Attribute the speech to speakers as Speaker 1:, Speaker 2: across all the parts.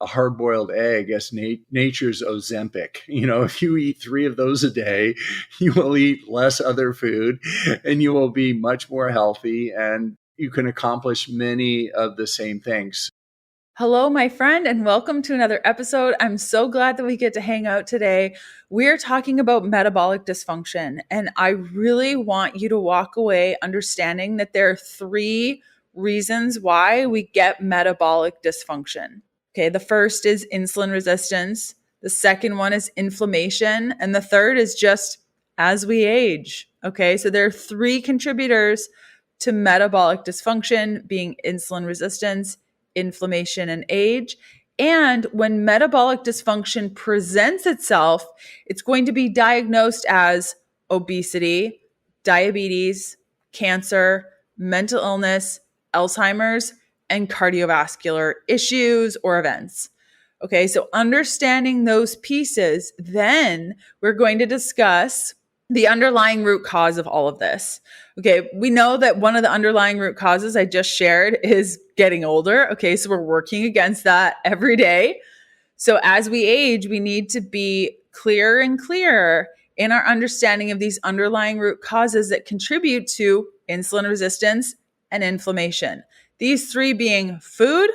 Speaker 1: a hard-boiled egg as nature's Ozempic. If you eat 3 of those a day, you will eat less other food and you will be much more healthy, and you can accomplish many of the same things.
Speaker 2: Hello, my friend, and welcome to another episode. I'm so glad that we get to hang out today. We're talking about metabolic dysfunction, and I really want you to walk away understanding that there are 3 reasons why we get metabolic dysfunction. Okay, the first is insulin resistance. The second one is inflammation. And the third is just as we age. Okay, so there are 3 contributors to metabolic dysfunction, being insulin resistance, inflammation, and age. And when metabolic dysfunction presents itself, it's going to be diagnosed as obesity, diabetes, cancer, mental illness, Alzheimer's, and cardiovascular issues or events. Okay, so understanding those pieces, then we're going to discuss the underlying root cause of all of this. Okay, we know that one of the underlying root causes I just shared is getting older. Okay, so we're working against that every day. So as we age, we need to be clearer and clearer in our understanding of these underlying root causes that contribute to insulin resistance and inflammation. These 3 being food,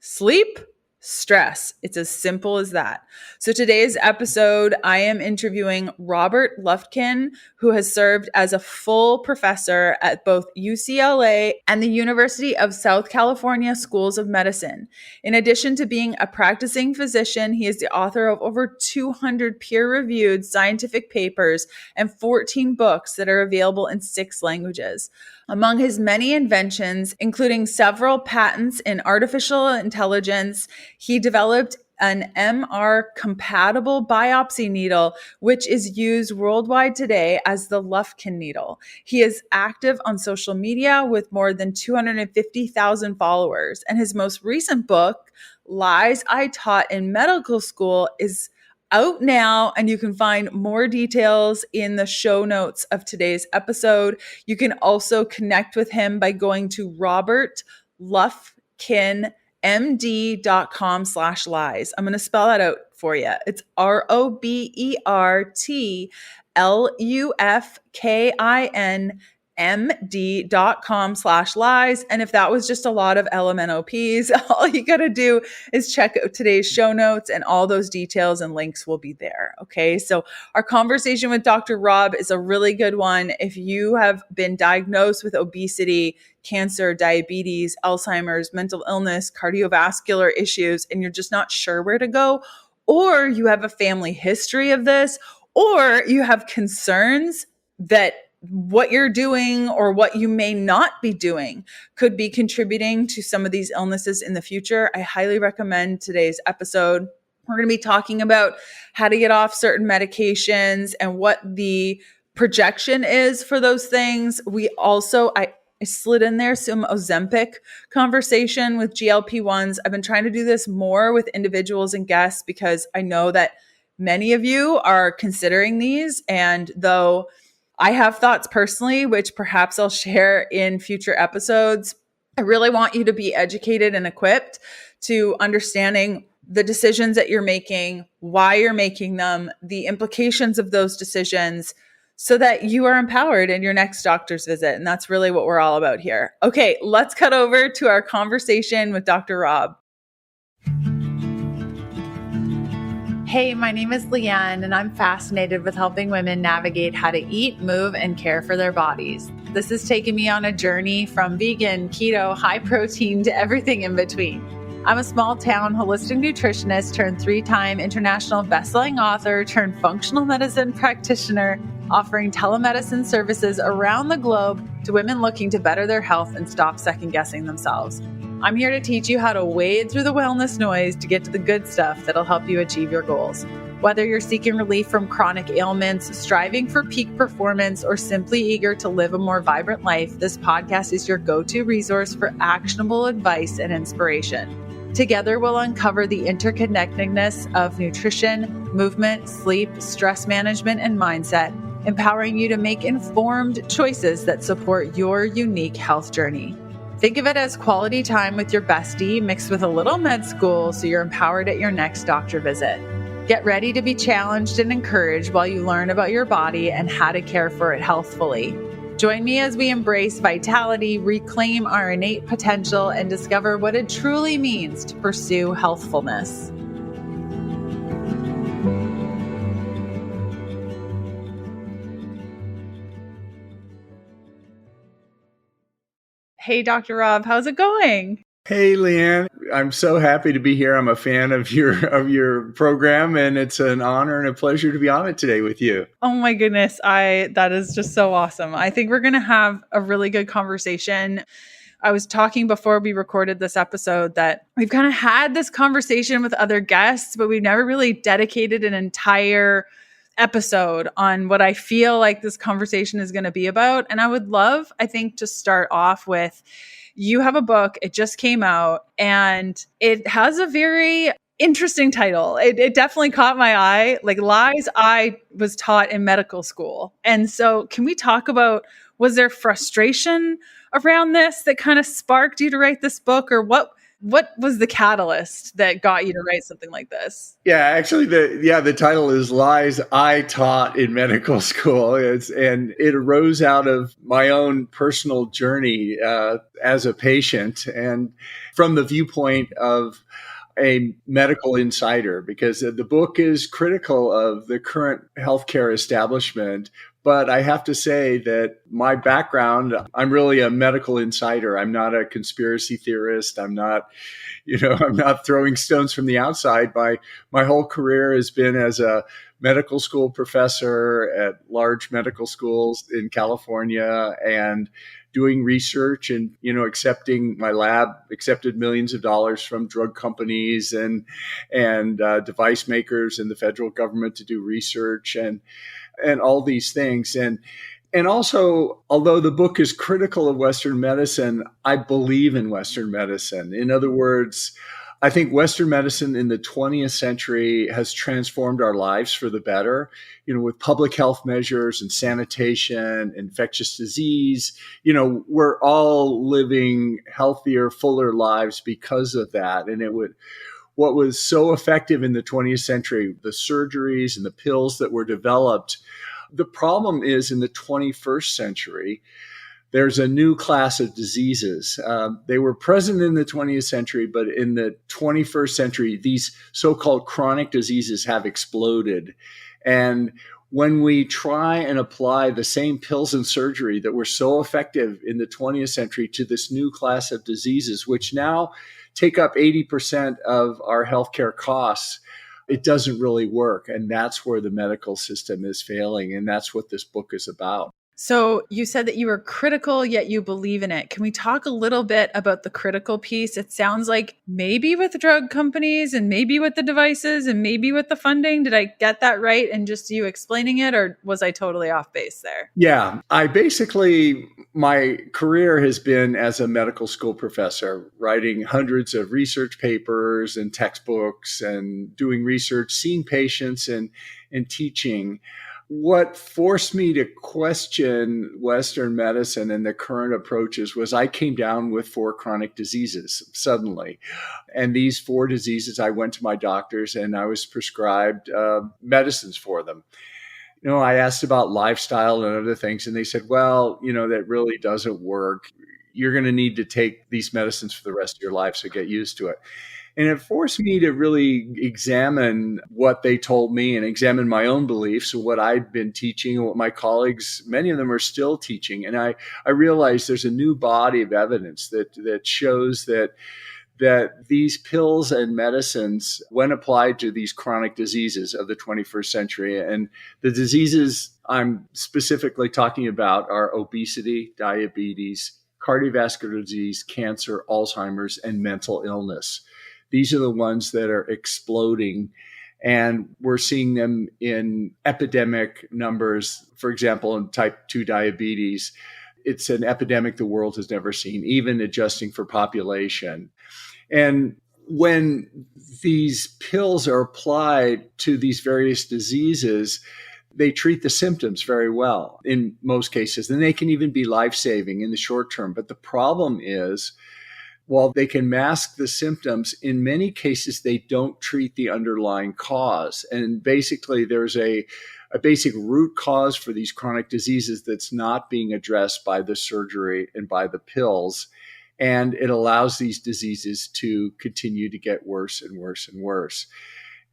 Speaker 2: sleep, stress. It's as simple as that. So today's episode, I am interviewing Robert Lufkin, who has served as a full professor at both UCLA and the University of South California Schools of Medicine. In addition to being a practicing physician, he is the author of over 200 peer-reviewed scientific papers and 14 books that are available in 6 languages. Among his many inventions, including several patents in artificial intelligence, he developed an MR-compatible biopsy needle, which is used worldwide today as the Lufkin needle. He is active on social media with more than 250,000 followers, and his most recent book, Lies I Taught in Medical School, is out now, and you can find more details in the show notes of today's episode. You can also connect with him by going to robertlufkinmd.com/lies. I'm going to spell that out for you. It's robertlufkinmd.com/lies. And if that was just a lot of LMNOPs, all you got to do is check out today's show notes, and all those details and links will be there. Okay. So our conversation with Dr. Rob is a really good one. If you have been diagnosed with obesity, cancer, diabetes, Alzheimer's, mental illness, cardiovascular issues, and you're just not sure where to go, or you have a family history of this, or you have concerns that what you're doing or what you may not be doing could be contributing to some of these illnesses in the future, I highly recommend today's episode. We're going to be talking about how to get off certain medications and what the projection is for those things. We also, I slid in there some Ozempic conversation with GLP-1s. I've been trying to do this more with individuals and guests because I know that many of you are considering these, and though I have thoughts personally, which perhaps I'll share in future episodes, I really want you to be educated and equipped to understanding the decisions that you're making, why you're making them, the implications of those decisions, so that you are empowered in your next doctor's visit. And that's really what we're all about here. Okay, let's cut over to our conversation with Dr. Rob. Hey, my name is Leanne, and I'm fascinated with helping women navigate how to eat, move, and care for their bodies. This has taken me on a journey from vegan, keto, high protein to everything in between. I'm a small town holistic nutritionist turned 3-time international bestselling author turned functional medicine practitioner, offering telemedicine services around the globe to women looking to better their health and stop second-guessing themselves. I'm here to teach you how to wade through the wellness noise to get to the good stuff that'll help you achieve your goals. Whether you're seeking relief from chronic ailments, striving for peak performance, or simply eager to live a more vibrant life, this podcast is your go-to resource for actionable advice and inspiration. Together, we'll uncover the interconnectedness of nutrition, movement, sleep, stress management, and mindset, empowering you to make informed choices that support your unique health journey. Think of it as quality time with your bestie mixed with a little med school so you're empowered at your next doctor visit. Get ready to be challenged and encouraged while you learn about your body and how to care for it healthfully. Join me as we embrace vitality, reclaim our innate potential, and discover what it truly means to pursue healthfulness. Hey, Dr. Rob, how's it going?
Speaker 1: Hey, Leanne, I'm so happy to be here. I'm a fan of your program, and it's an honor and a pleasure to be on it today with you.
Speaker 2: Oh my goodness, that is just so awesome. I think we're going to have a really good conversation. I was talking before we recorded this episode that we've kind of had this conversation with other guests, but we've never really dedicated an entire episode on what I feel like this conversation is going to be about. And I would love, I think, to start off with, you have a book, it just came out, and it has a very interesting title. It definitely caught my eye, like Lies I Was Taught in Medical School. And so can we talk about, was there frustration around this that kind of sparked you to write this book, or what was the catalyst that got you to write something like this?
Speaker 1: Yeah, actually, the title is Lies I Taught in Medical School. And it arose out of my own personal journey as a patient, and from the viewpoint of a medical insider, because the book is critical of the current healthcare establishment. But I have to say that my background, I'm really a medical insider. I'm not a conspiracy theorist. I'm not throwing stones from the outside. My whole career has been as a medical school professor at large medical schools in California, and doing research and, accepting, my lab accepted millions of dollars from drug companies and device makers and the federal government to do research and all these things. And also, although the book is critical of Western medicine, I believe in Western medicine. In other words, I think Western medicine in the 20th century has transformed our lives for the better, with public health measures and sanitation, infectious disease. We're all living healthier, fuller lives because of that. And what was so effective in the 20th century, the surgeries and the pills that were developed. The problem is in the 21st century, there's a new class of diseases. They were present in the 20th century, but in the 21st century, these so-called chronic diseases have exploded. And when we try and apply the same pills and surgery that were so effective in the 20th century to this new class of diseases, which now take up 80% of our healthcare costs, it doesn't really work. And that's where the medical system is failing. And that's what this book is about.
Speaker 2: So you said that you were critical, yet you believe in it. Can we talk a little bit about the critical piece? It sounds like maybe with drug companies and maybe with the devices and maybe with the funding. Did I get that right? And just you explaining it, or was I totally off base there?
Speaker 1: Yeah, my career has been as a medical school professor, writing hundreds of research papers and textbooks and doing research, seeing patients and teaching. What forced me to question Western medicine and the current approaches was I came down with 4 chronic diseases suddenly. And these 4 diseases, I went to my doctors and I was prescribed medicines for them. I asked about lifestyle and other things, and they said, well, that really doesn't work. You're going to need to take these medicines for the rest of your life, so get used to it. And it forced me to really examine what they told me and examine my own beliefs and what I'd been teaching and what my colleagues, many of them are still teaching. And I realized there's a new body of evidence that shows that these pills and medicines, when applied to these chronic diseases of the 21st century, and the diseases I'm specifically talking about are obesity, diabetes, cardiovascular disease, cancer, Alzheimer's, and mental illness. These are the ones that are exploding, and we're seeing them in epidemic numbers. For example, in type 2 diabetes, it's an epidemic the world has never seen, even adjusting for population. And when these pills are applied to these various diseases, they treat the symptoms very well in most cases, and they can even be life-saving in the short term. But the problem is, while they can mask the symptoms, in many cases, they don't treat the underlying cause. And basically, there's a basic root cause for these chronic diseases that's not being addressed by the surgery and by the pills. And it allows these diseases to continue to get worse and worse and worse.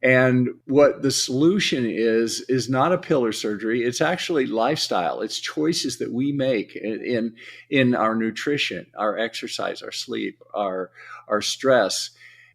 Speaker 1: And what the solution is not a pill or surgery. It's actually lifestyle. It's choices that we make in our nutrition, our exercise, our sleep, our stress.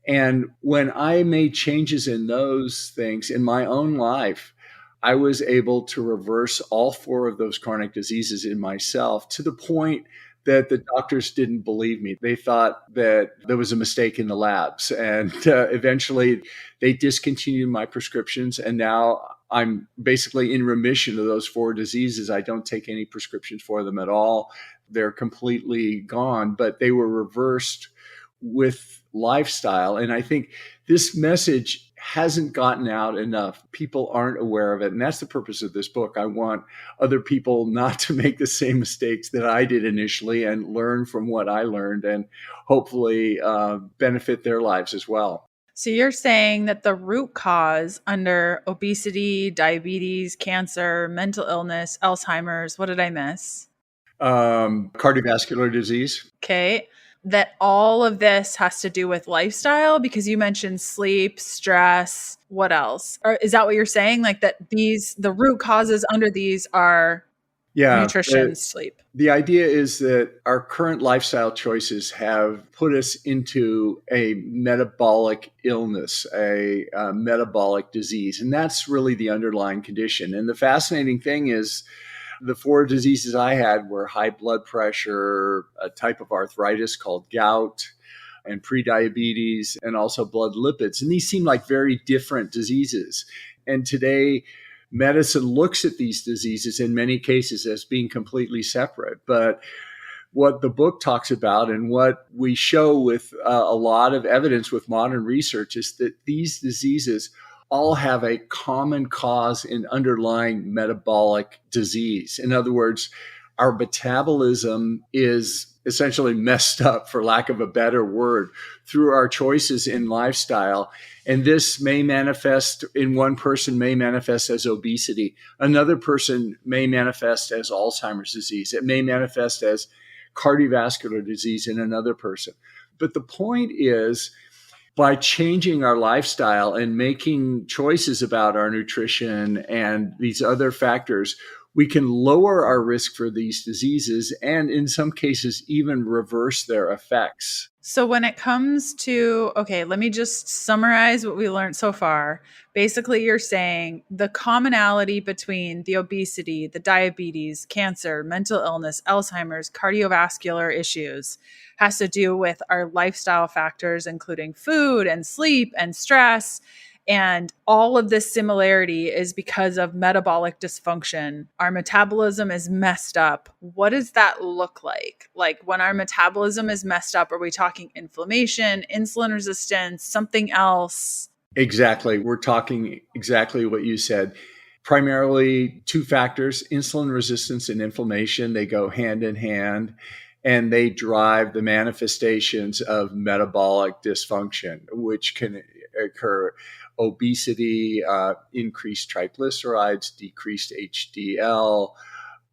Speaker 1: And when I made changes in those things in my own life, I was able to reverse all 4 of those chronic diseases in myself, to the point that the doctors didn't believe me. They thought that there was a mistake in the labs. And eventually they discontinued my prescriptions. And now I'm basically in remission of those 4 diseases. I don't take any prescriptions for them at all. They're completely gone, but they were reversed with lifestyle. And I think this message hasn't gotten out enough. People aren't aware of it. And that's the purpose of this book. I want other people not to make the same mistakes that I did initially and learn from what I learned, and hopefully benefit their lives as well.
Speaker 2: So you're saying that the root cause under obesity, diabetes, cancer, mental illness, Alzheimer's, what did I miss?
Speaker 1: Cardiovascular disease.
Speaker 2: Okay. That all of this has to do with lifestyle, because you mentioned sleep, stress, what else? Or is that what you're saying? Like that the root causes under these are nutrition, sleep.
Speaker 1: The idea is that our current lifestyle choices have put us into a metabolic illness, a metabolic disease. And that's really the underlying condition. And the fascinating thing is, the 4 diseases I had were high blood pressure, a type of arthritis called gout, and prediabetes, and also blood lipids. And these seem like very different diseases. And today, medicine looks at these diseases in many cases as being completely separate. But what the book talks about, and what we show with a lot of evidence with modern research, is that these diseases all have a common cause in underlying metabolic disease. In other words, our metabolism is essentially messed up, for lack of a better word, through our choices in lifestyle. And this may manifest in one person, may manifest as obesity. Another person may manifest as Alzheimer's disease. It may manifest as cardiovascular disease in another person. But the point is, by changing our lifestyle and making choices about our nutrition and these other factors, we can lower our risk for these diseases, and in some cases, even reverse their effects.
Speaker 2: So when it comes to, okay, let me just summarize what we learned so far. Basically, you're saying the commonality between the obesity, the diabetes, cancer, mental illness, Alzheimer's, cardiovascular issues has to do with our lifestyle factors, including food and sleep and stress. And all of this similarity is because of metabolic dysfunction. Our metabolism is messed up. What does that look like? Like when our metabolism is messed up, are we talking inflammation, insulin resistance, something else?
Speaker 1: Exactly. We're talking exactly what you said. Primarily 2 factors, insulin resistance and inflammation. They go hand in hand, and they drive the manifestations of metabolic dysfunction, which can occur. Obesity, increased triglycerides, decreased HDL,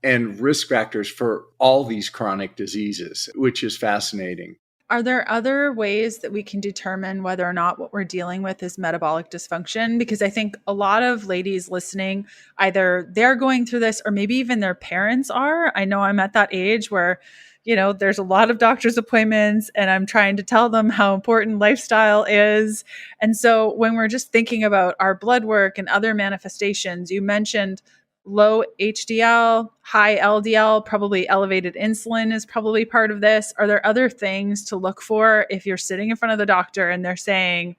Speaker 1: and risk factors for all these chronic diseases, which is fascinating.
Speaker 2: Are there other ways that we can determine whether or not what we're dealing with is metabolic dysfunction? Because I think a lot of ladies listening, either they're going through this or maybe even their parents are. I know I'm at that age where, there's a lot of doctor's appointments and I'm trying to tell them how important lifestyle is. And so when we're just thinking about our blood work and other manifestations, you mentioned low HDL, high LDL, probably elevated insulin is probably part of this. Are there other things to look for if you're sitting in front of the doctor and they're saying,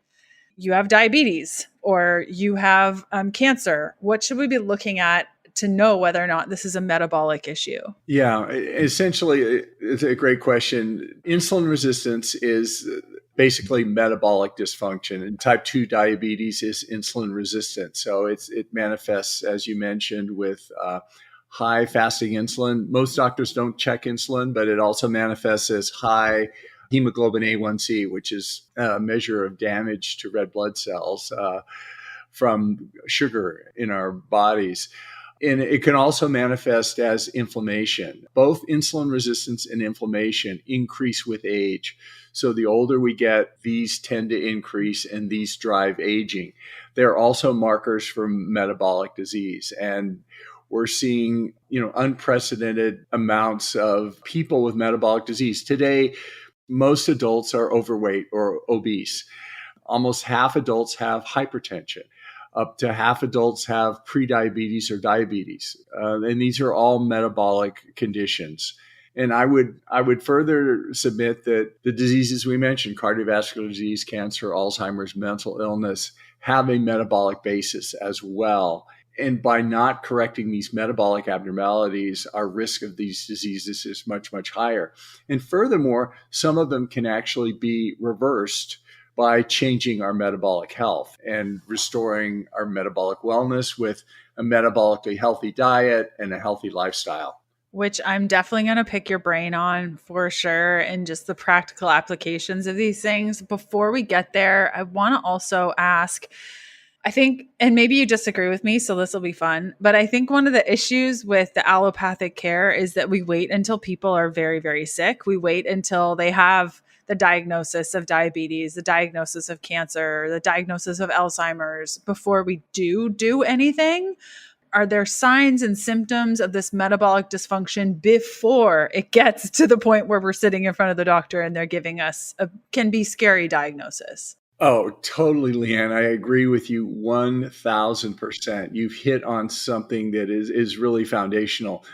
Speaker 2: you have diabetes or you have cancer? What should we be looking at to know whether or not this is a metabolic issue?
Speaker 1: Yeah, essentially, it's a great question. Insulin resistance is basically metabolic dysfunction. And type 2 diabetes is insulin resistant. So it manifests, as you mentioned, with high fasting insulin. Most doctors don't check insulin, but it also manifests as high hemoglobin A1C, which is a measure of damage to red blood cells from sugar in our bodies. And it can also manifest as inflammation. Both insulin resistance and inflammation increase with age. So the older we get, these tend to increase and these drive aging. They're also markers for metabolic disease. And we're seeing, unprecedented amounts of people with metabolic disease. Today, most adults are overweight or obese. Almost half adults have hypertension. Up to half adults have prediabetes or diabetes. And these are all metabolic conditions. And I would further submit that the diseases we mentioned, cardiovascular disease, cancer, Alzheimer's, mental illness, have a metabolic basis as well. And by not correcting these metabolic abnormalities, our risk of these diseases is much, much higher. And furthermore, some of them can actually be reversed by changing our metabolic health and restoring our metabolic wellness with a metabolically healthy diet and a healthy lifestyle.
Speaker 2: Which I'm definitely going to pick your brain on for sure, and just the practical applications of these things. Before we get there, I want to also ask, I think, and maybe you disagree with me, so this will be fun, but I think one of the issues with the allopathic care is that we wait until people are very, very sick. We wait until they have the diagnosis of diabetes, the diagnosis of cancer, the diagnosis of Alzheimer's before we do anything. Are there signs and symptoms of this metabolic dysfunction before it gets to the point where we're sitting in front of the doctor and they're giving us can be scary diagnosis?
Speaker 1: Oh, totally, Leanne. I agree with you 1,000%. You've hit on something that is really foundational.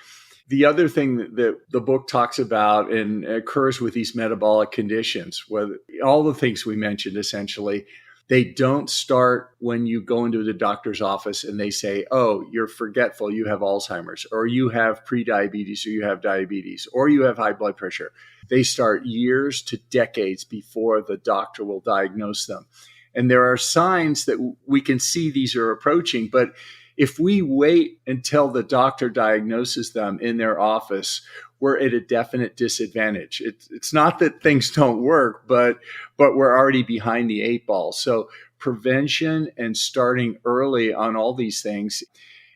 Speaker 1: The other thing that the book talks about and occurs with these metabolic conditions, whether all the things we mentioned, essentially, they don't start when you go into the doctor's office and they say, oh, you're forgetful, you have Alzheimer's, or you have prediabetes, or you have diabetes, or you have high blood pressure. They start years to decades before the doctor will diagnose them. And there are signs that we can see these are approaching, but if we wait until the doctor diagnoses them in their office, we're at a definite disadvantage. It's not that things don't work, but we're already behind the eight ball. So prevention and starting early on all these things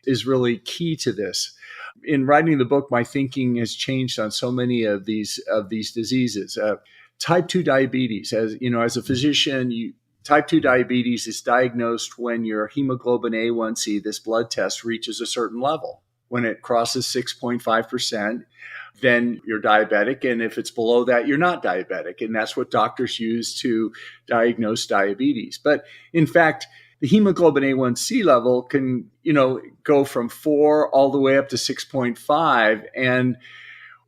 Speaker 1: is really key to this. In writing the book, my thinking has changed on so many of these diseases. Type 2 diabetes, as a physician, type 2 diabetes is diagnosed when your hemoglobin A1C, this blood test, reaches a certain level. When it crosses 6.5%, then you're diabetic. And if it's below that, you're not diabetic. And that's what doctors use to diagnose diabetes. But in fact, the hemoglobin A1C level can, go from 4 all the way up to 6.5. And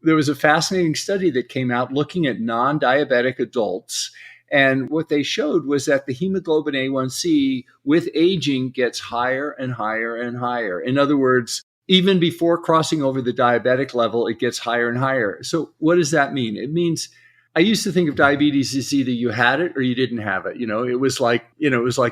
Speaker 1: there was a fascinating study that came out looking at non-diabetic adults. And what they showed was that the hemoglobin A1C with aging gets higher and higher and higher. In other words, even before crossing over the diabetic level, it gets higher and higher. So what does that mean? It means I used to think of diabetes as either you had it or you didn't have it. It was like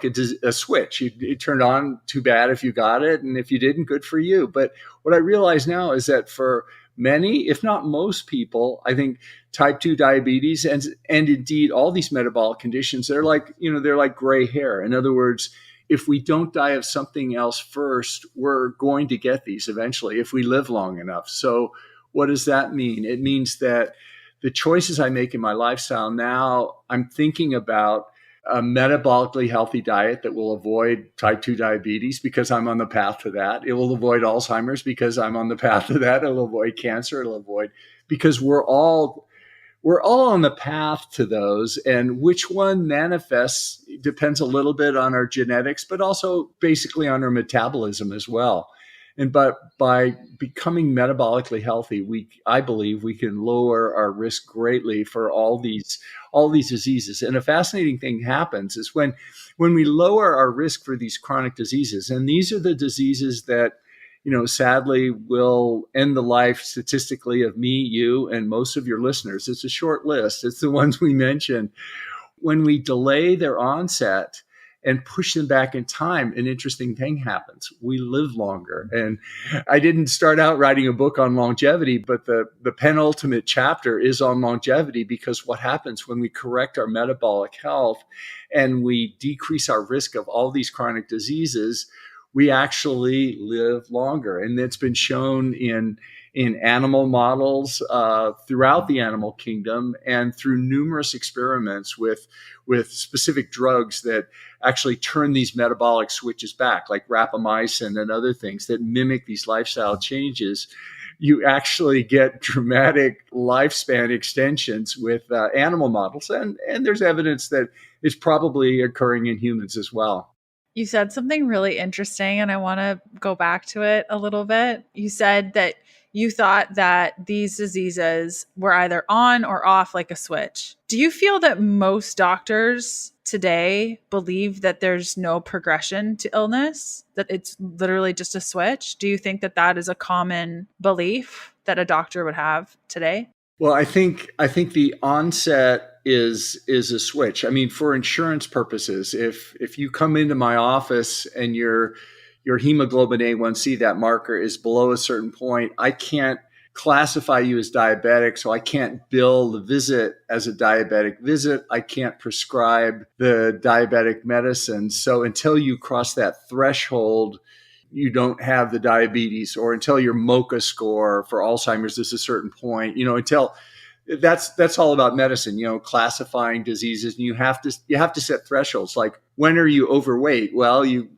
Speaker 1: a switch. You turned on, too bad if you got it. And if you didn't, good for you. But what I realize now is that for many, if not most people, I think type 2 diabetes and indeed all these metabolic conditions, they're like gray hair. In other words, if we don't die of something else first, we're going to get these eventually if we live long enough. So what does that mean? It means that the choices I make in my lifestyle now, I'm thinking about a metabolically healthy diet that will avoid type 2 diabetes because I'm on the path to that. It will avoid Alzheimer's because I'm on the path to that. It'll avoid cancer. It'll avoid, because we're all on the path to those, and which one manifests depends a little bit on our genetics, but also basically on our metabolism as well. But by becoming metabolically healthy, I believe we can lower our risk greatly for all these diseases. And a fascinating thing happens is when we lower our risk for these chronic diseases, and these are the diseases that, sadly will end the life statistically of me, you, and most of your listeners. It's a short list. It's the ones we mentioned. when we delay their onset and push them back in time, an interesting thing happens. We live longer. And I didn't start out writing a book on longevity, but the penultimate chapter is on longevity, because what happens when we correct our metabolic health and we decrease our risk of all these chronic diseases, we actually live longer. And it's been shown in animal models throughout the animal kingdom and through numerous experiments with specific drugs that actually turn these metabolic switches back, like rapamycin and other things that mimic these lifestyle changes. You actually get dramatic lifespan extensions with animal models. And there's evidence that it's probably occurring in humans as well.
Speaker 2: You said something really interesting, and I want to go back to it a little bit. You said that you thought that these diseases were either on or off like a switch. Do you feel that most doctors today believe that there's no progression to illness, that it's literally just a switch? Do you think that that is a common belief that a doctor would have today?
Speaker 1: Well, I think the onset is a switch. I mean, for insurance purposes, if you come into my office and your hemoglobin A1C, that marker, is below a certain point, I can't classify you as diabetic, so I can't bill the visit as a diabetic visit. I can't prescribe the diabetic medicine. So until you cross that threshold, you don't have the diabetes, or until your MOCA score for Alzheimer's is a certain point, until that's all about medicine, classifying diseases. And you have to set thresholds. Like, when are you overweight? Well, you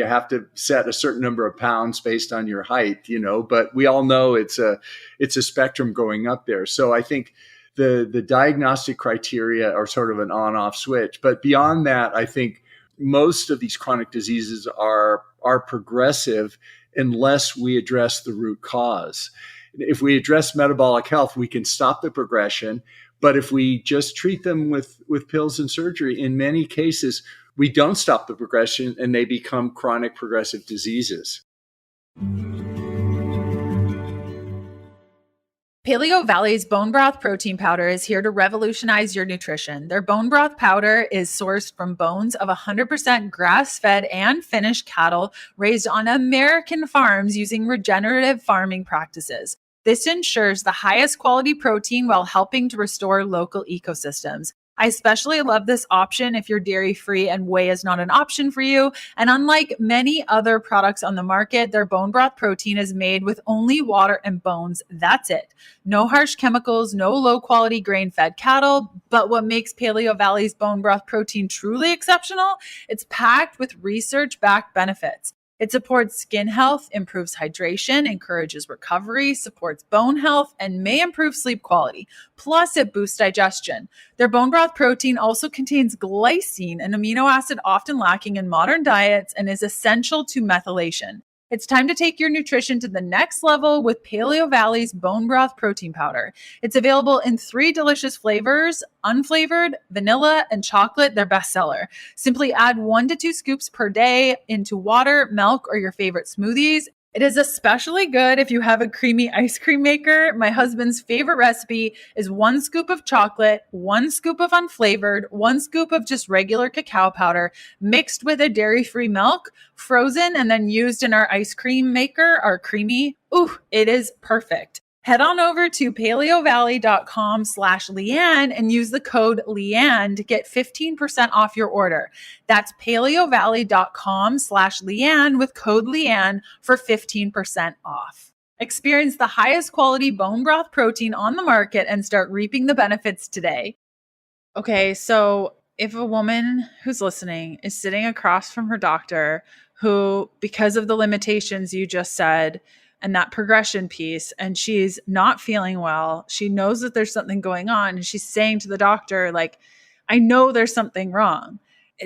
Speaker 1: have to set a certain number of pounds based on your height, but we all know it's a spectrum going up there. So I think the diagnostic criteria are sort of an on-off switch. But beyond that, I think most of these chronic diseases are progressive unless we address the root cause. If we address metabolic health, we can stop the progression. But if we just treat them with pills and surgery, in many cases, we don't stop the progression and they become chronic progressive diseases.
Speaker 2: Paleo Valley's bone broth protein powder is here to revolutionize your nutrition. Their bone broth powder is sourced from bones of 100% grass-fed and finished cattle raised on American farms using regenerative farming practices. This ensures the highest quality protein while helping to restore local ecosystems. I especially love this option if you're dairy-free and whey is not an option for you. And unlike many other products on the market, their bone broth protein is made with only water and bones. That's it. No harsh chemicals, no low-quality grain-fed cattle. But what makes Paleo Valley's bone broth protein truly exceptional? It's packed with research-backed benefits. It supports skin health, improves hydration, encourages recovery, supports bone health, and may improve sleep quality. Plus, it boosts digestion. Their bone broth protein also contains glycine, an amino acid often lacking in modern diets, and is essential to methylation. It's time to take your nutrition to the next level with Paleo Valley's bone broth protein powder. It's available in 3 delicious flavors: unflavored, vanilla, and chocolate, their bestseller. Simply add 1 to 2 scoops per day into water, milk, or your favorite smoothies. It is especially good if you have a creamy ice cream maker. My husband's favorite recipe is 1 scoop of chocolate, 1 scoop of unflavored, 1 scoop of just regular cacao powder mixed with a dairy-free milk, frozen and then used in our ice cream maker, our creamy. Ooh, it is perfect. Head on over to paleovalley.com/Leanne and use the code Leanne to get 15% off your order. That's paleovalley.com/Leanne with code Leanne for 15% off. Experience the highest quality bone broth protein on the market and start reaping the benefits today. Okay, so if a woman who's listening is sitting across from her doctor who, because of the limitations you just said, and that progression piece, and she's not feeling well, she knows that there's something going on, and she's saying to the doctor, like, I know there's something wrong.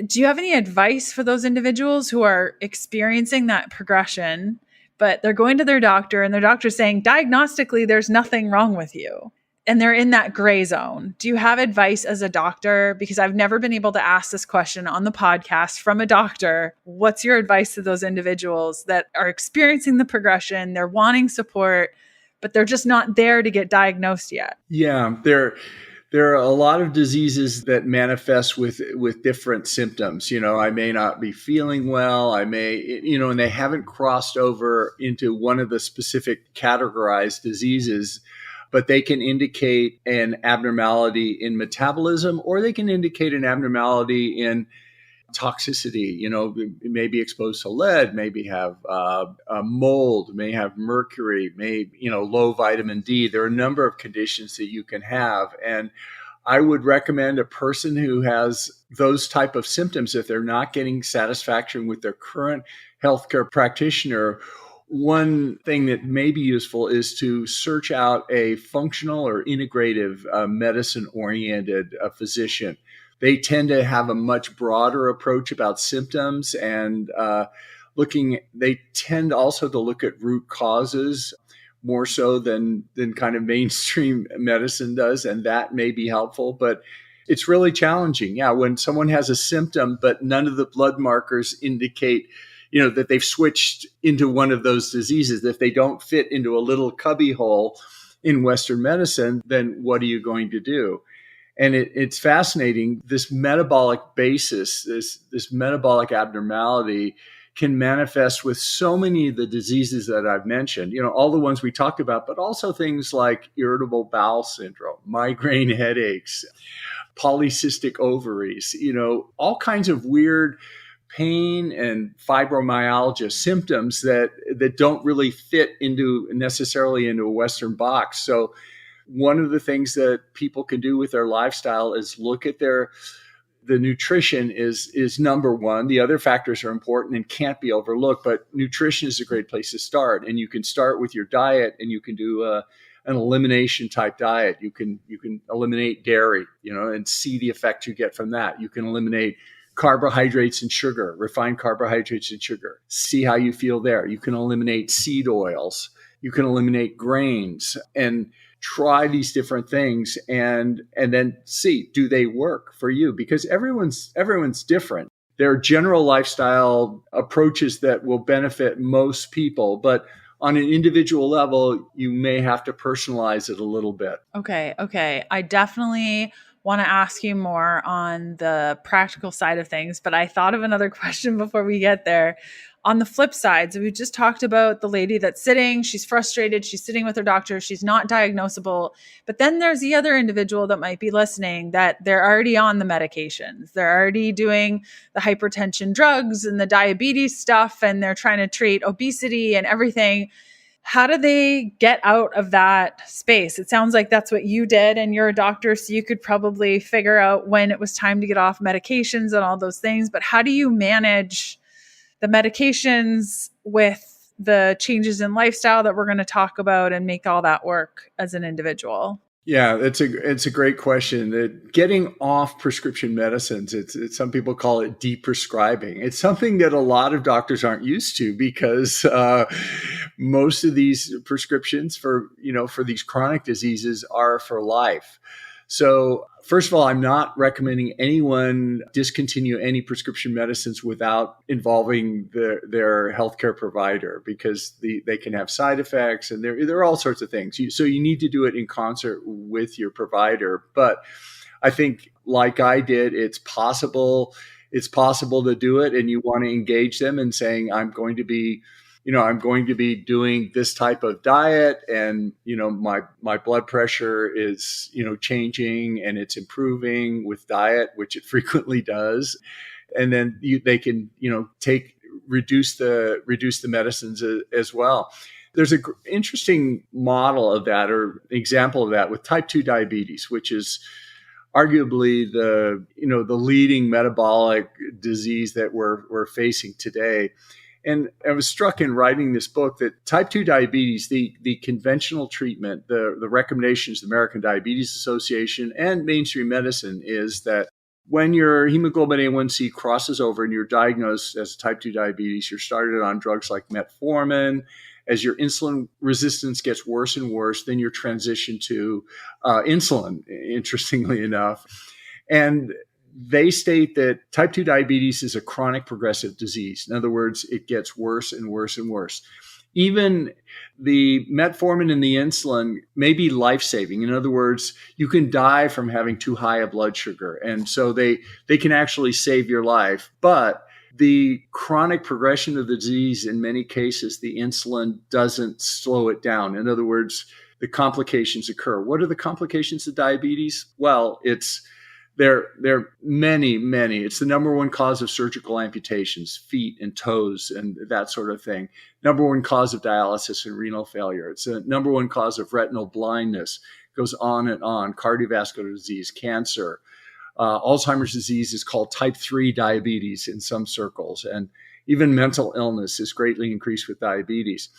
Speaker 2: Do you have any advice for those individuals who are experiencing that progression, but they're going to their doctor and their doctor's saying, diagnostically, there's nothing wrong with you, and they're in that gray zone? Do you have advice as a doctor? Because I've never been able to ask this question on the podcast from a doctor. What's your advice to those individuals that are experiencing the progression? They're wanting support, but they're just not there to get diagnosed yet.
Speaker 1: Yeah, There are a lot of diseases that manifest with different symptoms. I may not be feeling well. I may, and they haven't crossed over into one of the specific categorized diseases, but they can indicate an abnormality in metabolism, or they can indicate an abnormality in toxicity. It may be exposed to lead, maybe have mold, may have mercury, low vitamin D. There are a number of conditions that you can have. And I would recommend a person who has those type of symptoms, if they're not getting satisfaction with their current healthcare practitioner, one thing that may be useful is to search out a functional or integrative medicine-oriented physician. They tend to have a much broader approach about symptoms, and they tend also to look at root causes more so than kind of mainstream medicine does, and that may be helpful. But it's really challenging. Yeah, when someone has a symptom, but none of the blood markers indicate, that they've switched into one of those diseases. If they don't fit into a little cubby hole in Western medicine, then what are you going to do? And it's fascinating. This metabolic basis, this metabolic abnormality can manifest with so many of the diseases that I've mentioned, all the ones we talked about, but also things like irritable bowel syndrome, migraine headaches, polycystic ovaries, all kinds of weird pain and fibromyalgia symptoms that don't really fit necessarily into a Western box. So one of the things that people can do with their lifestyle is look at the nutrition is number one. The other factors are important and can't be overlooked, but nutrition is a great place to start. And you can start with your diet, and you can do an elimination type diet. You can eliminate dairy, and see the effect you get from that. You can eliminate carbohydrates and sugar, refined carbohydrates and sugar. See how you feel there. You can eliminate seed oils. You can eliminate grains, and try these different things and then see, do they work for you? Because everyone's different. There are general lifestyle approaches that will benefit most people, but on an individual level, you may have to personalize it a little bit.
Speaker 2: Okay. I definitely want to ask you more on the practical side of things, but I thought of another question before we get there. On the flip side, so we just talked about the lady that's sitting, she's frustrated, she's sitting with her doctor, she's not diagnosable. But then there's the other individual that might be listening that they're already on the medications. They're already doing the hypertension drugs and the diabetes stuff, and they're trying to treat obesity and everything. How do they get out of that space? It sounds like that's what you did, and you're a doctor, so you could probably figure out when it was time to get off medications and all those things. But how do you manage the medications with the changes in lifestyle that we're going to talk about and make all that work as an individual?
Speaker 1: Yeah, it's a great question. That getting off prescription medicines, it's some people call it deprescribing. It's something that a lot of doctors aren't used to, because most of these prescriptions for these chronic diseases are for life. So first of all, I'm not recommending anyone discontinue any prescription medicines without involving their healthcare provider, because they can have side effects, and there are all sorts of things. So you need to do it in concert with your provider. But I think, like I did, it's possible to do it, and you want to engage them in saying, I'm going to be doing this type of diet, and, my blood pressure is, changing, and it's improving with diet, which it frequently does. And then they can, reduce the medicines as well. There's an interesting model of that, or example of that, with type 2 diabetes, which is arguably the leading metabolic disease that we're facing today. And I was struck in writing this book that type 2 diabetes, the conventional treatment, the recommendations of the American Diabetes Association and mainstream medicine, is that when your hemoglobin A1C crosses over and you're diagnosed as type 2 diabetes, you're started on drugs like metformin. As your insulin resistance gets worse and worse, then you're transitioned to insulin, interestingly enough. And they state that type 2 diabetes is a chronic progressive disease. In other words, it gets worse and worse and worse. Even the metformin and the insulin may be life-saving. In other words, you can die from having too high a blood sugar. And so they can actually save your life. But the chronic progression of the disease, in many cases, the insulin doesn't slow it down. In other words, the complications occur. What are the complications of diabetes? Well, there are many. It's the number one cause of surgical amputations, feet and toes and that sort of thing. Number one cause of dialysis and renal failure. It's a number one cause of retinal blindness. It goes on and on. Cardiovascular disease, cancer. Alzheimer's disease is called type 3 diabetes in some circles. And even mental illness is greatly increased with diabetes.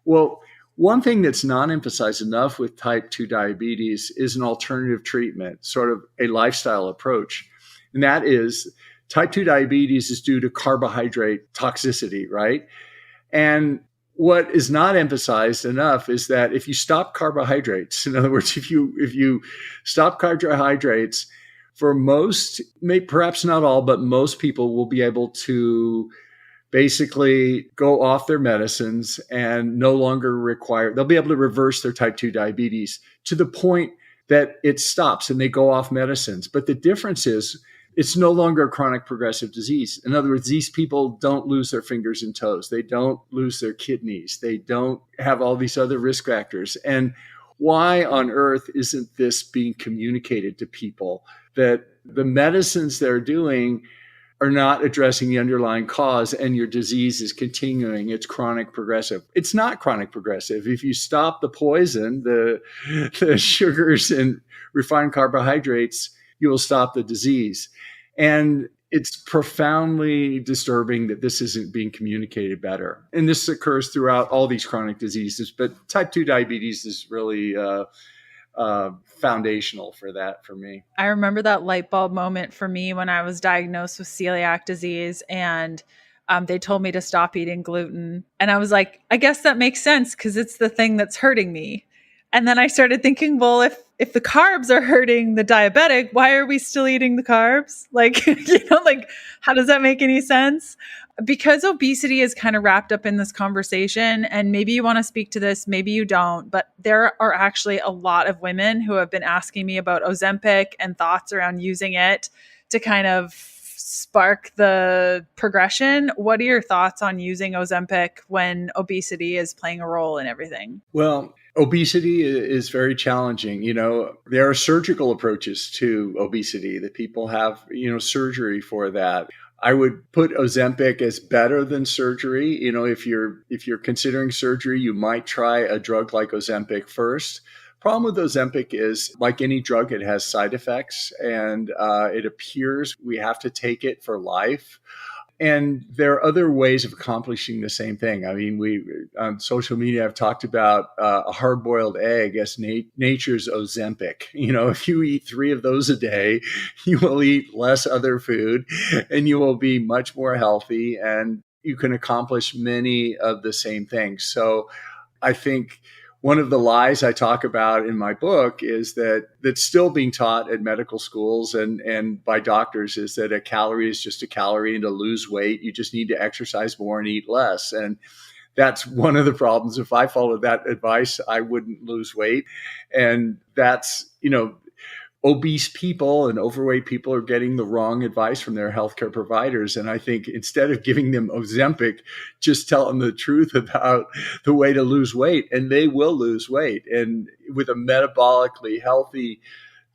Speaker 1: Well, one thing that's not emphasized enough with type 2 diabetes is an alternative treatment, sort of a lifestyle approach. And that is type 2 diabetes is due to carbohydrate toxicity, right? And what is not emphasized enough is that if you stop carbohydrates, in other words, if you stop carbohydrates, for most, perhaps not all, but most people will be able to basically go off their medicines and no longer they'll be able to reverse their type 2 diabetes to the point that it stops and they go off medicines. But the difference is it's no longer a chronic progressive disease. In other words, these people don't lose their fingers and toes. They don't lose their kidneys. They don't have all these other risk factors. And why on earth isn't this being communicated to people that the medicines they're doing are not addressing the underlying cause and your disease is continuing? It's chronic progressive. It's not chronic progressive. If you stop the poison, the sugars and refined carbohydrates, you will stop the disease. And it's profoundly disturbing that this isn't being communicated better. And this occurs throughout all these chronic diseases, but type 2 diabetes is really foundational for that for me.
Speaker 2: I remember that light bulb moment for me when I was diagnosed with celiac disease and they told me to stop eating gluten. And I was like, I guess that makes sense because it's the thing that's hurting me. And then I started thinking, well, if the carbs are hurting the diabetic, why are we still eating the carbs? Like, how does that make any sense? Because obesity is kind of wrapped up in this conversation, and maybe you want to speak to this, maybe you don't, but there are actually a lot of women who have been asking me about Ozempic and thoughts around using it to kind of spark the progression. What are your thoughts on using Ozempic when obesity is playing a role in everything?
Speaker 1: Well, obesity is very challenging. There are surgical approaches to obesity that people have, surgery for that. I would put Ozempic as better than surgery. If you're considering surgery, you might try a drug like Ozempic first. Problem with Ozempic is, like any drug, it has side effects, and it appears we have to take it for life. And there are other ways of accomplishing the same thing. I mean, we on social media have talked about a hard-boiled egg as nature's Ozempic. If you eat 3 of those a day, you will eat less other food, and you will be much more healthy, and you can accomplish many of the same things. So I think one of the lies I talk about in my book is that's still being taught at medical schools and by doctors is that a calorie is just a calorie, and to lose weight, you just need to exercise more and eat less. And that's one of the problems. If I followed that advice, I wouldn't lose weight. And that's, obese people and overweight people are getting the wrong advice from their healthcare providers. And I think instead of giving them Ozempic, just tell them the truth about the way to lose weight, and they will lose weight. And with a metabolically healthy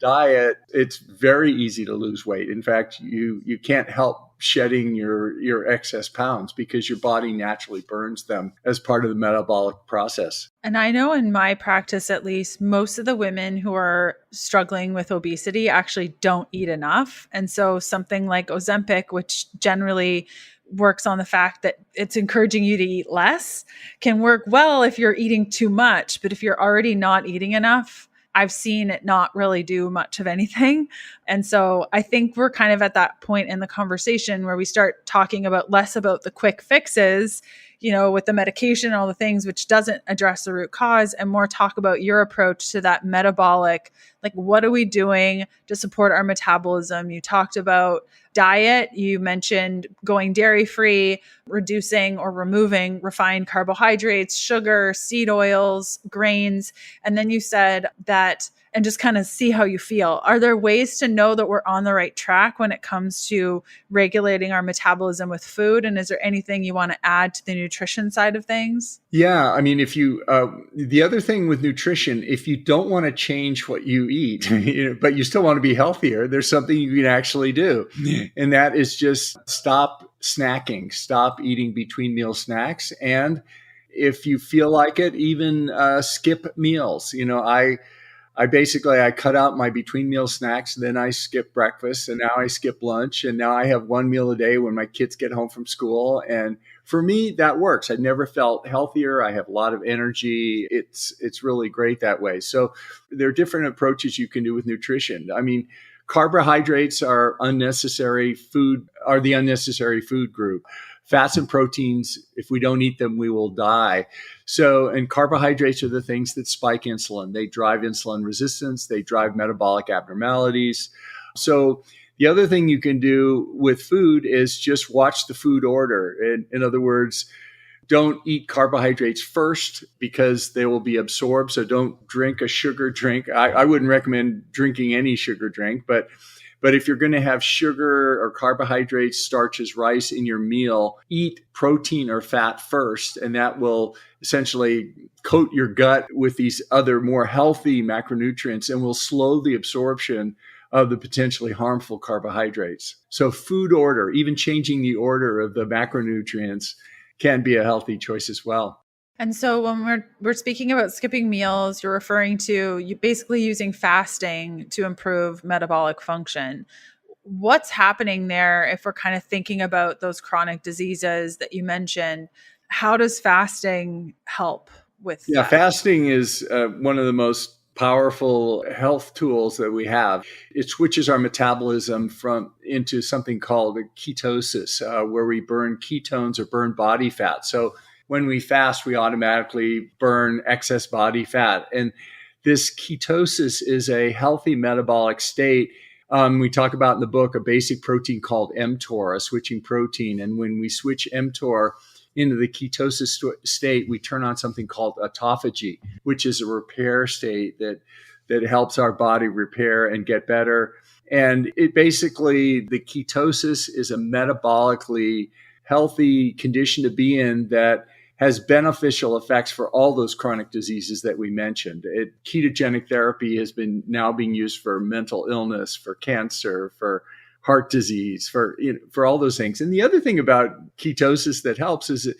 Speaker 1: diet, it's very easy to lose weight. In fact, you can't help shedding your excess pounds because your body naturally burns them as part of the metabolic process.
Speaker 2: And I know in my practice, at least, most of the women who are struggling with obesity actually don't eat enough. And so something like Ozempic, which generally works on the fact that it's encouraging you to eat less, can work well if you're eating too much. But if you're already not eating enough, I've seen it not really do much of anything. And so I think we're kind of at that point in the conversation where we start talking about less about the quick fixes. with the medication and all the things, which doesn't address the root cause, and more talk about your approach to that metabolic, like what are we doing to support our metabolism? You talked about diet. You mentioned going dairy free, reducing or removing refined carbohydrates, sugar, seed oils, grains. And then you said that, and just kind of see how you feel. Are there ways to know that we're on the right track when it comes to regulating our metabolism with food? And is there anything you want to add to the nutrition side of things?
Speaker 1: Yeah. I mean, the other thing with nutrition, if you don't want to change what you eat, but you still want to be healthier, there's something you can actually do. And that is just stop snacking, stop eating between meal snacks. And if you feel like it, even skip meals. I cut out my between meal snacks, and then I skip breakfast, and now I skip lunch, and now I have one meal a day when my kids get home from school. And for me, that works. I never felt healthier. I have a lot of energy. It's really great that way. So there are different approaches you can do with nutrition. I mean, carbohydrates are the unnecessary food group. Fats and proteins, if we don't eat them, we will die. So, and carbohydrates are the things that spike insulin. They drive insulin resistance. They drive metabolic abnormalities. So the other thing you can do with food is just watch the food order. In other words, don't eat carbohydrates first because they will be absorbed. So don't drink a sugar drink. I wouldn't recommend drinking any sugar drink, but if you're going to have sugar or carbohydrates, starches, rice in your meal, eat protein or fat first, and that will essentially coat your gut with these other more healthy macronutrients and will slow the absorption of the potentially harmful carbohydrates. So food order, even changing the order of the macronutrients, can be a healthy choice as well.
Speaker 2: And so when we're speaking about skipping meals, you're referring to you basically using fasting to improve metabolic function. What's happening there if we're kind of thinking about those chronic diseases that you mentioned? How does fasting help with that?
Speaker 1: Fasting is one of the most powerful health tools that we have. It switches our metabolism into something called ketosis, where we burn ketones or burn body fat. So when we fast, we automatically burn excess body fat. And this ketosis is a healthy metabolic state. We talk about in the book a basic protein called mTOR, a switching protein. And when we switch mTOR into the ketosis state, we turn on something called autophagy, which is a repair state that helps our body repair and get better. And it basically, the ketosis is a metabolically healthy condition to be in that has beneficial effects for all those chronic diseases that we mentioned. Ketogenic therapy has been now being used for mental illness, for cancer, for heart disease, for all those things. And the other thing about ketosis that helps is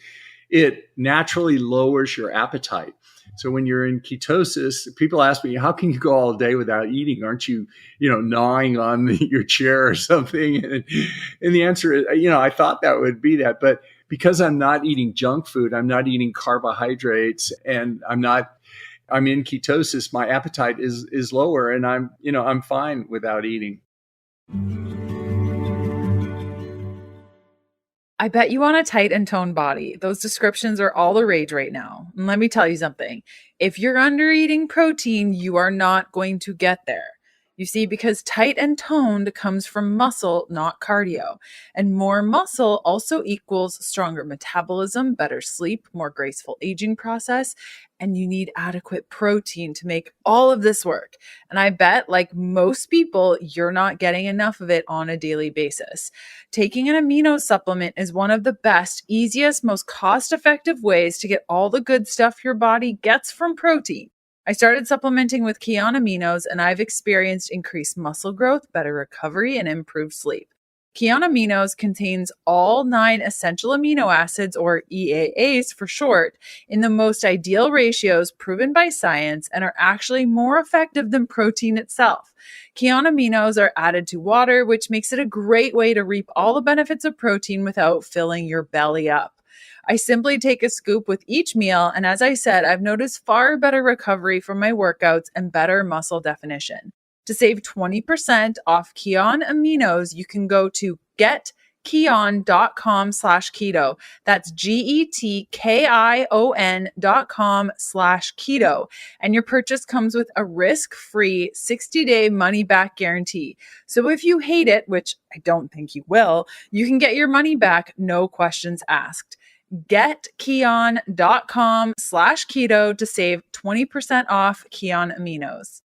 Speaker 1: it naturally lowers your appetite. So when you're in ketosis, people ask me, how can you go all day without eating? Aren't you, gnawing on your chair or something? And the answer is, I thought that would be that. But because I'm not eating junk food, I'm not eating carbohydrates, and I'm in ketosis, my appetite is lower, and I'm fine without eating.
Speaker 2: I bet you want a tight and toned body. Those descriptions are all the rage right now. And let me tell you something. If you're under eating protein, you are not going to get there. You see, because tight and toned comes from muscle, not cardio. And more muscle also equals stronger metabolism, better sleep, more graceful aging process. And you need adequate protein to make all of this work. And I bet, like most people, you're not getting enough of it on a daily basis. Taking an amino supplement is one of the best, easiest, most cost-effective ways to get all the good stuff your body gets from protein. I started supplementing with Kion aminos, and I've experienced increased muscle growth, better recovery, and improved sleep. Kion aminos contains all 9 essential amino acids, or EAAs for short, in the most ideal ratios proven by science and are actually more effective than protein itself. Kion aminos are added to water, which makes it a great way to reap all the benefits of protein without filling your belly up. I simply take a scoop with each meal, and as I said, I've noticed far better recovery from my workouts and better muscle definition. To save 20% off Kion aminos, you can go to getkion.com/keto. That's getkion.com/keto. And your purchase comes with a risk-free 60-day money-back guarantee. So if you hate it, which I don't think you will, you can get your money back, no questions asked. Getkion.com/keto to save 20% off Kion Aminos.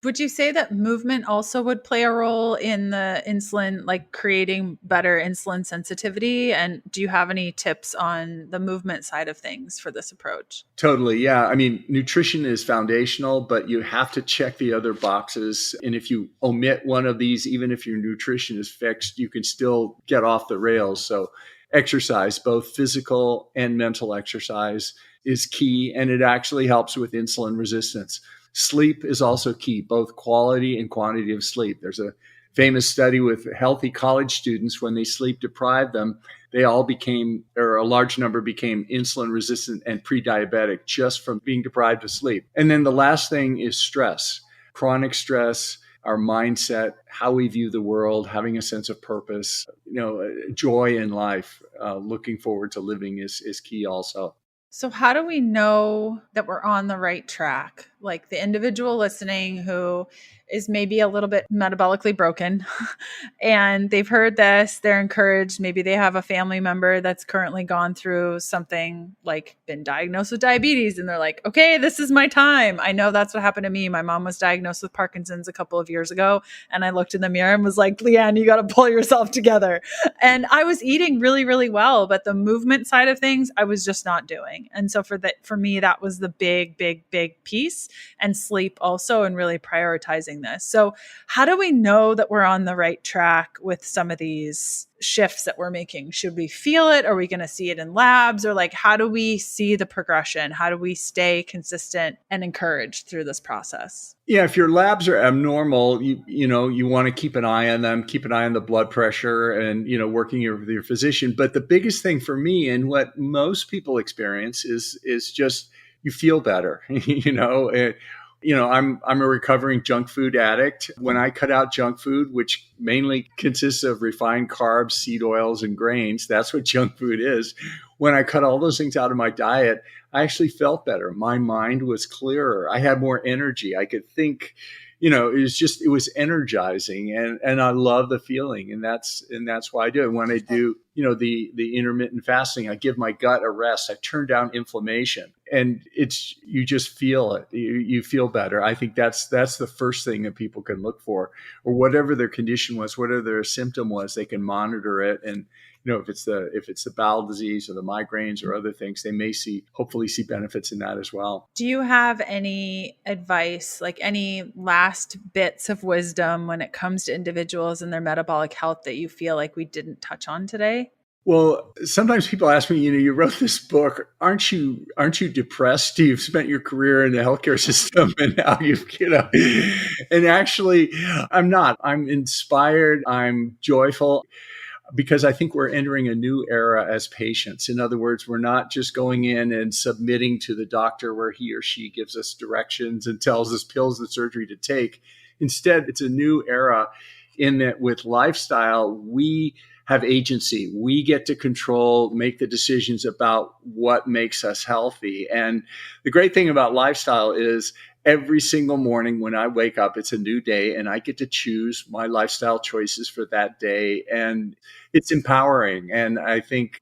Speaker 2: Would you say that movement also would play a role in the insulin, like creating better insulin sensitivity? And do you have any tips on the movement side of things for this approach?
Speaker 1: Totally. Yeah. I mean, nutrition is foundational, but you have to check the other boxes. And if you omit one of these, even if your nutrition is fixed, you can still get off the rails. So exercise, both physical and mental exercise, is key. And it actually helps with insulin resistance. Sleep is also key, both quality and quantity of sleep. There's a famous study with healthy college students. When they sleep deprived them, they all became, or a large number became, insulin resistant and pre-diabetic just from being deprived of sleep. And then the last thing is stress, chronic stress, our mindset, how we view the world, having a sense of purpose, joy in life, looking forward to living is key also.
Speaker 2: So how do we know that we're on the right track? Like the individual listening who is maybe a little bit metabolically broken and they've heard this, they're encouraged. Maybe they have a family member that's currently gone through something like been diagnosed with diabetes and they're like, okay, this is my time. I know that's what happened to me. My mom was diagnosed with Parkinson's a couple of years ago. And I looked in the mirror and was like, Leanne, you got to pull yourself together. And I was eating really, really well, but the movement side of things, I was just not doing. And so for me, that was the big piece, and sleep also, and really prioritizing this. So how do we know that we're on the right track with some of these shifts that we're making? Should we feel it? Are we going to see it in labs? Or like, how do we see the progression? How do we stay consistent and encouraged through this process?
Speaker 1: Yeah, if your labs are abnormal, you want to keep an eye on them, keep an eye on the blood pressure and, working with your physician. But the biggest thing for me and what most people experience is just you feel better, I'm a recovering junk food addict. When I cut out junk food, which mainly consists of refined carbs, seed oils, and grains, that's what junk food is. When I cut all those things out of my diet, I actually felt better. My mind was clearer. I had more energy. I could think, it was energizing, and I love the feeling, and that's why I do it. When I do, the intermittent fasting, I give my gut a rest. I turn down inflammation, and you just feel it. You feel better. I think that's the first thing that people can look for, or whatever their condition was, whatever their symptom was, they can monitor it. And if it's the bowel disease or the migraines or other things, they may hopefully see benefits in that as well.
Speaker 2: Do you have any advice, like any last bits of wisdom when it comes to individuals and their metabolic health that you feel like we didn't touch on today?
Speaker 1: Well, sometimes people ask me, you wrote this book. Aren't you depressed? You've spent your career in the healthcare system and now and actually I'm not. I'm inspired. I'm joyful, because I think we're entering a new era as patients. In other words, we're not just going in and submitting to the doctor where he or she gives us directions and tells us pills and surgery to take. Instead, it's a new era in that with lifestyle, we have agency. We get to control, make the decisions about what makes us healthy. And the great thing about lifestyle is every single morning when I wake up, it's a new day and I get to choose my lifestyle choices for that day. And it's empowering. And I think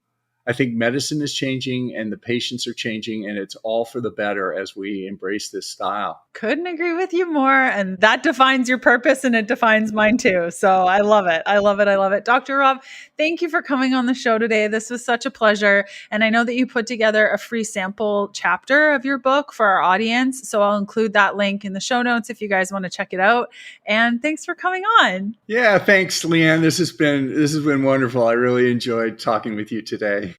Speaker 1: medicine is changing and the patients are changing, and it's all for the better as we embrace this style.
Speaker 2: Couldn't agree with you more. And that defines your purpose and it defines mine too. So I love it. I love it. I love it. Dr. Rob, thank you for coming on the show today. This was such a pleasure. And I know that you put together a free sample chapter of your book for our audience. So I'll include that link in the show notes if you guys want to check it out. And thanks for coming on.
Speaker 1: Yeah, thanks, Leanne. This has been wonderful. I really enjoyed talking with you today.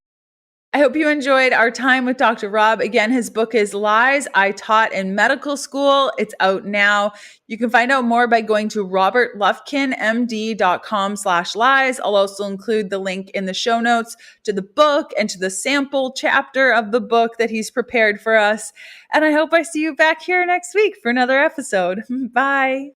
Speaker 2: I hope you enjoyed our time with Dr. Rob. Again, his book is Lies I Taught in Medical School. It's out now. You can find out more by going to robertlufkinmd.com/lies. I'll also include the link in the show notes to the book and to the sample chapter of the book that he's prepared for us. And I hope I see you back here next week for another episode. Bye.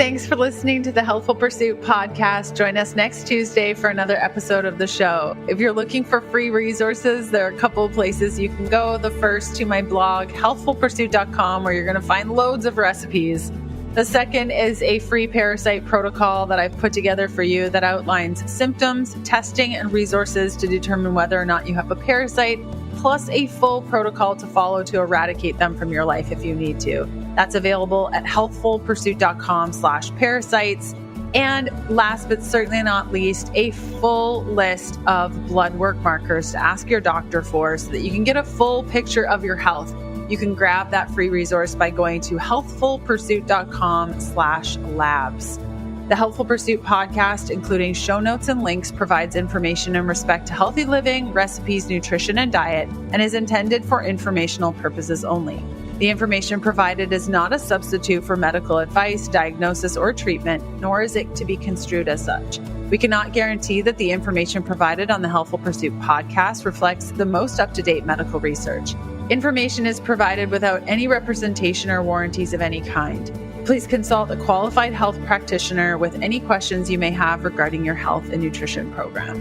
Speaker 2: Thanks for listening to the Healthful Pursuit Podcast. Join us next Tuesday for another episode of the show. If you're looking for free resources, there are a couple of places you can go. The first to my blog, healthfulpursuit.com, where you're going to find loads of recipes. The second is a free parasite protocol that I've put together for you that outlines symptoms, testing, and resources to determine whether or not you have a parasite, plus a full protocol to follow to eradicate them from your life if you need to. That's available at healthfulpursuit.com/parasites. And last but certainly not least, a full list of blood work markers to ask your doctor for so that you can get a full picture of your health. You can grab that free resource by going to healthfulpursuit.com/labs. The Healthful Pursuit Podcast, including show notes and links, provides information in respect to healthy living, recipes, nutrition, and diet, and is intended for informational purposes only. The information provided is not a substitute for medical advice, diagnosis, or treatment, nor is it to be construed as such. We cannot guarantee that the information provided on the Healthful Pursuit Podcast reflects the most up-to-date medical research. Information is provided without any representation or warranties of any kind. Please consult a qualified health practitioner with any questions you may have regarding your health and nutrition program.